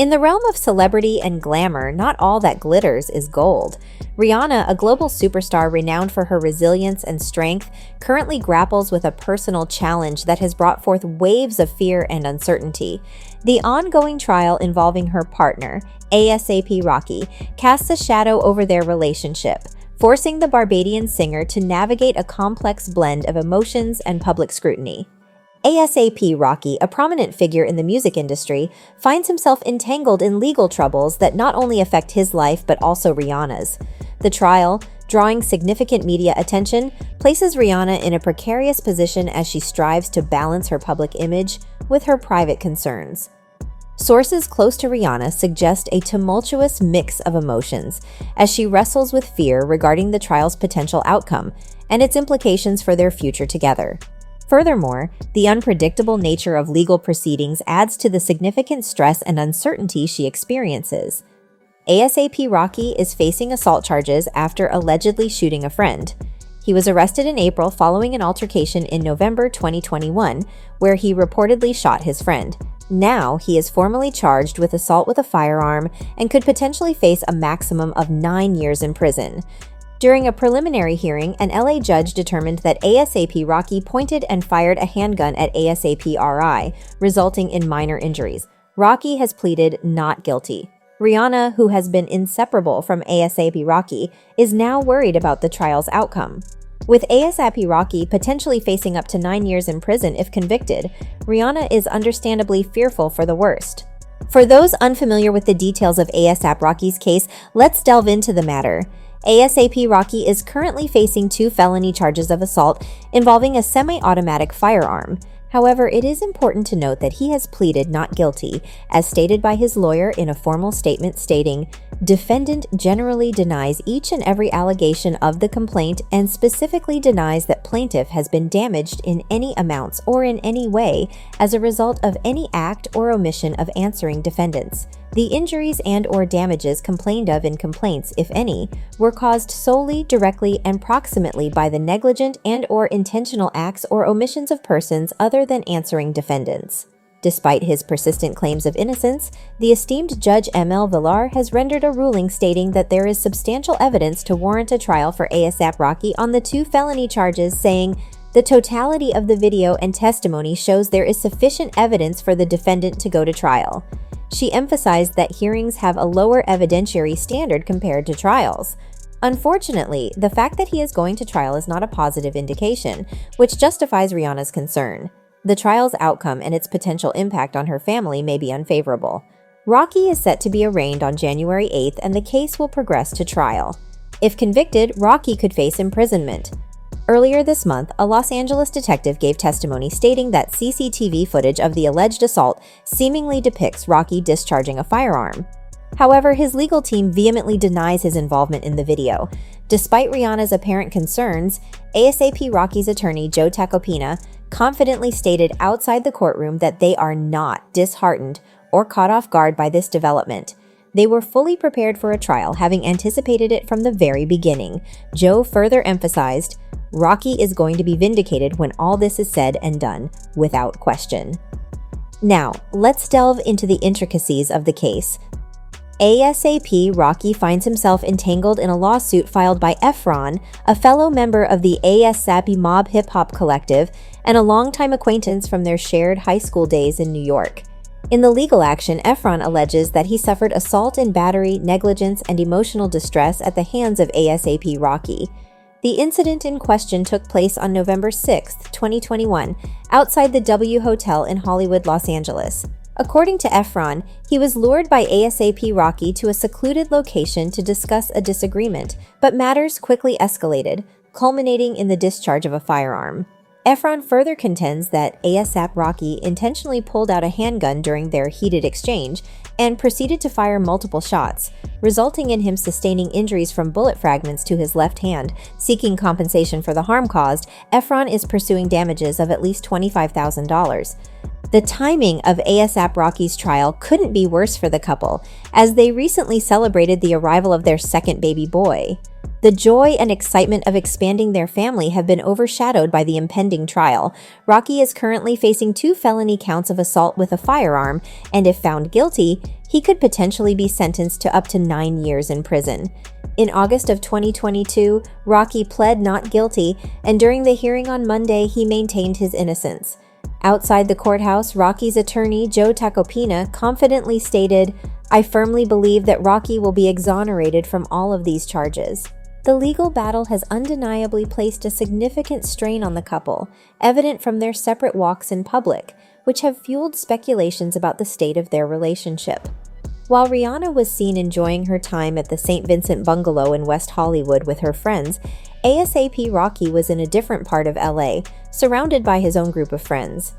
In the realm of celebrity and glamour, not all that glitters is gold. Rihanna, a global superstar renowned for her resilience and strength, currently grapples with a personal challenge that has brought forth waves of fear and uncertainty. The ongoing trial involving her partner, ASAP Rocky, casts a shadow over their relationship, forcing the Barbadian singer to navigate a complex blend of emotions and public scrutiny. ASAP Rocky, a prominent figure in the music industry, finds himself entangled in legal troubles that not only affect his life but also Rihanna's. The trial, drawing significant media attention, places Rihanna in a precarious position as she strives to balance her public image with her private concerns. Sources close to Rihanna suggest a tumultuous mix of emotions as she wrestles with fear regarding the trial's potential outcome and its implications for their future together. Furthermore, the unpredictable nature of legal proceedings adds to the significant stress and uncertainty she experiences. ASAP Rocky is facing assault charges after allegedly shooting a friend. He was arrested in April following an altercation in November 2021, where he reportedly shot his friend. Now, he is formally charged with assault with a firearm and could potentially face a maximum of 9 years in prison. During a preliminary hearing, an LA judge determined that ASAP Rocky pointed and fired a handgun at ASAP RI, resulting in minor injuries. Rocky has pleaded not guilty. Rihanna, who has been inseparable from ASAP Rocky, is now worried about the trial's outcome. With ASAP Rocky potentially facing up to 9 years in prison if convicted, Rihanna is understandably fearful for the worst. For those unfamiliar with the details of ASAP Rocky's case, let's delve into the matter. ASAP Rocky is currently facing 2 felony charges of assault involving a semi-automatic firearm. However, it is important to note that he has pleaded not guilty, as stated by his lawyer in a formal statement stating, "Defendant generally denies each and every allegation of the complaint and specifically denies that plaintiff has been damaged in any amounts or in any way as a result of any act or omission of answering defendants. The injuries and/or damages complained of in complaints, if any, were caused solely, directly, and proximately by the negligent and/or intentional acts or omissions of persons other than answering defendants." Despite his persistent claims of innocence, the esteemed Judge M.L. Villar has rendered a ruling stating that there is substantial evidence to warrant a trial for ASAP Rocky on the 2 felony charges, saying, "The totality of the video and testimony shows there is sufficient evidence for the defendant to go to trial." She emphasized that hearings have a lower evidentiary standard compared to trials. Unfortunately, the fact that he is going to trial is not a positive indication, which justifies Rihanna's concern. The trial's outcome and its potential impact on her family may be unfavorable. Rocky is set to be arraigned on January 8th, and the case will progress to trial. If convicted, Rocky could face imprisonment. Earlier this month, a Los Angeles detective gave testimony stating that CCTV footage of the alleged assault seemingly depicts Rocky discharging a firearm. However, his legal team vehemently denies his involvement in the video. Despite Rihanna's apparent concerns, ASAP Rocky's attorney Joe Tacopina confidently stated outside the courtroom that they are not disheartened or caught off guard by this development. They were fully prepared for a trial, having anticipated it from the very beginning. Joe further emphasized, "Rocky is going to be vindicated when all this is said and done, without question." Now, let's delve into the intricacies of the case. ASAP Rocky finds himself entangled in a lawsuit filed by Efron, a fellow member of the ASAP Mob Hip Hop Collective and a longtime acquaintance from their shared high school days in New York. In the legal action, Efron alleges that he suffered assault and battery, negligence, and emotional distress at the hands of ASAP Rocky. The incident in question took place on November 6, 2021, outside the W Hotel in Hollywood, Los Angeles. According to Efron, he was lured by ASAP Rocky to a secluded location to discuss a disagreement, but matters quickly escalated, culminating in the discharge of a firearm. Efron further contends that ASAP Rocky intentionally pulled out a handgun during their heated exchange and proceeded to fire multiple shots, resulting in him sustaining injuries from bullet fragments to his left hand. Seeking compensation for the harm caused, Efron is pursuing damages of at least $25,000. The timing of ASAP Rocky's trial couldn't be worse for the couple, as they recently celebrated the arrival of their second baby boy. The joy and excitement of expanding their family have been overshadowed by the impending trial. Rocky is currently facing 2 felony counts of assault with a firearm, and if found guilty, he could potentially be sentenced to up to 9 years in prison. In August of 2022, Rocky pled not guilty, and during the hearing on Monday, he maintained his innocence. Outside the courthouse, Rocky's attorney, Joe Tacopina, confidently stated, "I firmly believe that Rocky will be exonerated from all of these charges." The legal battle has undeniably placed a significant strain on the couple, evident from their separate walks in public, which have fueled speculations about the state of their relationship. While Rihanna was seen enjoying her time at the St. Vincent bungalow in West Hollywood with her friends, ASAP Rocky was in a different part of LA, surrounded by his own group of friends.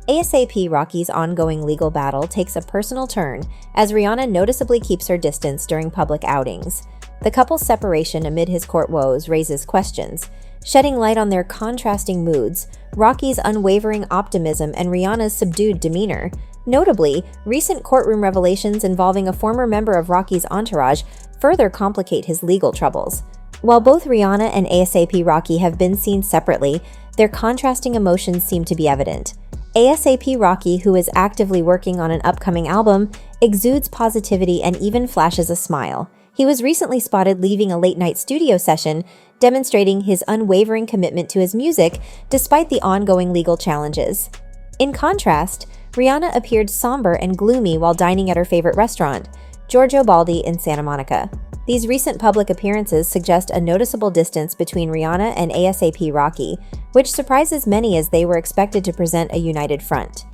ASAP Rocky's ongoing legal battle takes a personal turn as Rihanna noticeably keeps her distance during public outings. The couple's separation amid his court woes raises questions, shedding light on their contrasting moods, Rocky's unwavering optimism and Rihanna's subdued demeanor. Notably, recent courtroom revelations involving a former member of Rocky's entourage further complicate his legal troubles. While both Rihanna and ASAP Rocky have been seen separately, their contrasting emotions seem to be evident. ASAP Rocky, who is actively working on an upcoming album, exudes positivity and even flashes a smile. He was recently spotted leaving a late-night studio session, demonstrating his unwavering commitment to his music despite the ongoing legal challenges. In contrast, Rihanna appeared somber and gloomy while dining at her favorite restaurant, Giorgio Baldi in Santa Monica. These recent public appearances suggest a noticeable distance between Rihanna and ASAP Rocky, which surprises many as they were expected to present a united front.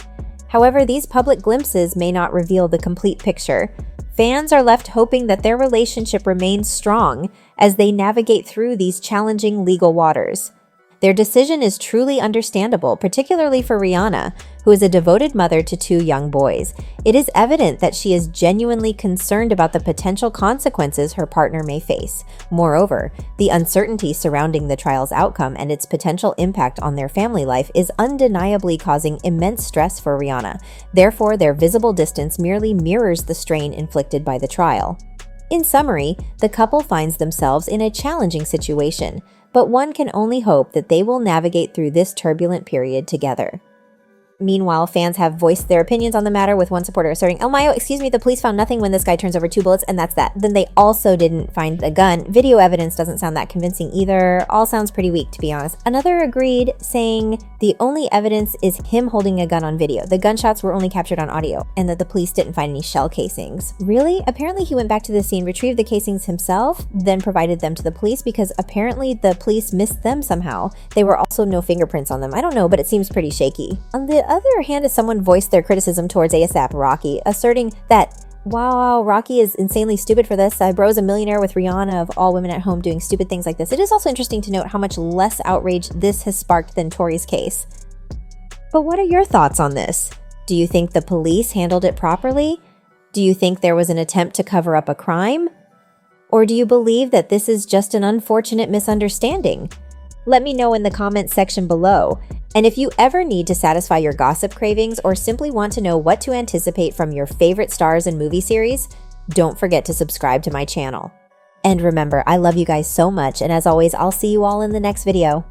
However, these public glimpses may not reveal the complete picture. Fans are left hoping that their relationship remains strong as they navigate through these challenging legal waters. Their decision is truly understandable, particularly for Rihanna, who is a devoted mother to 2 young boys. It is evident that she is genuinely concerned about the potential consequences her partner may face. Moreover, the uncertainty surrounding the trial's outcome and its potential impact on their family life is undeniably causing immense stress for Rihanna. Therefore, their visible distance merely mirrors the strain inflicted by the trial. In summary, the couple finds themselves in a challenging situation, but one can only hope that they will navigate through this turbulent period together. Meanwhile, fans have voiced their opinions on the matter, with one supporter asserting, "El Mayo, excuse me, the police found nothing when this guy turns over 2 bullets, and that's that." Then they also didn't find a gun. Video evidence doesn't sound that convincing either. All sounds pretty weak, to be honest. Another agreed, saying the only evidence is him holding a gun on video. The gunshots were only captured on audio, and that the police didn't find any shell casings. Really? Apparently he went back to the scene, retrieved the casings himself, then provided them to the police, because apparently the police missed them somehow. There were also no fingerprints on them. I don't know, but it seems pretty shaky. On the other hand, as someone voiced their criticism towards ASAP Rocky, asserting that, "Wow, Rocky is insanely stupid for this. Bro's a millionaire with Rihanna of all women at home doing stupid things like this." It is also interesting to note how much less outrage this has sparked than Tory's case. But what are your thoughts on this? Do you think the police handled it properly? Do you think there was an attempt to cover up a crime? Or do you believe that this is just an unfortunate misunderstanding? Let me know in the comments section below. And if you ever need to satisfy your gossip cravings or simply want to know what to anticipate from your favorite stars and movie series, don't forget to subscribe to my channel. And remember, I love you guys so much, and as always, I'll see you all in the next video.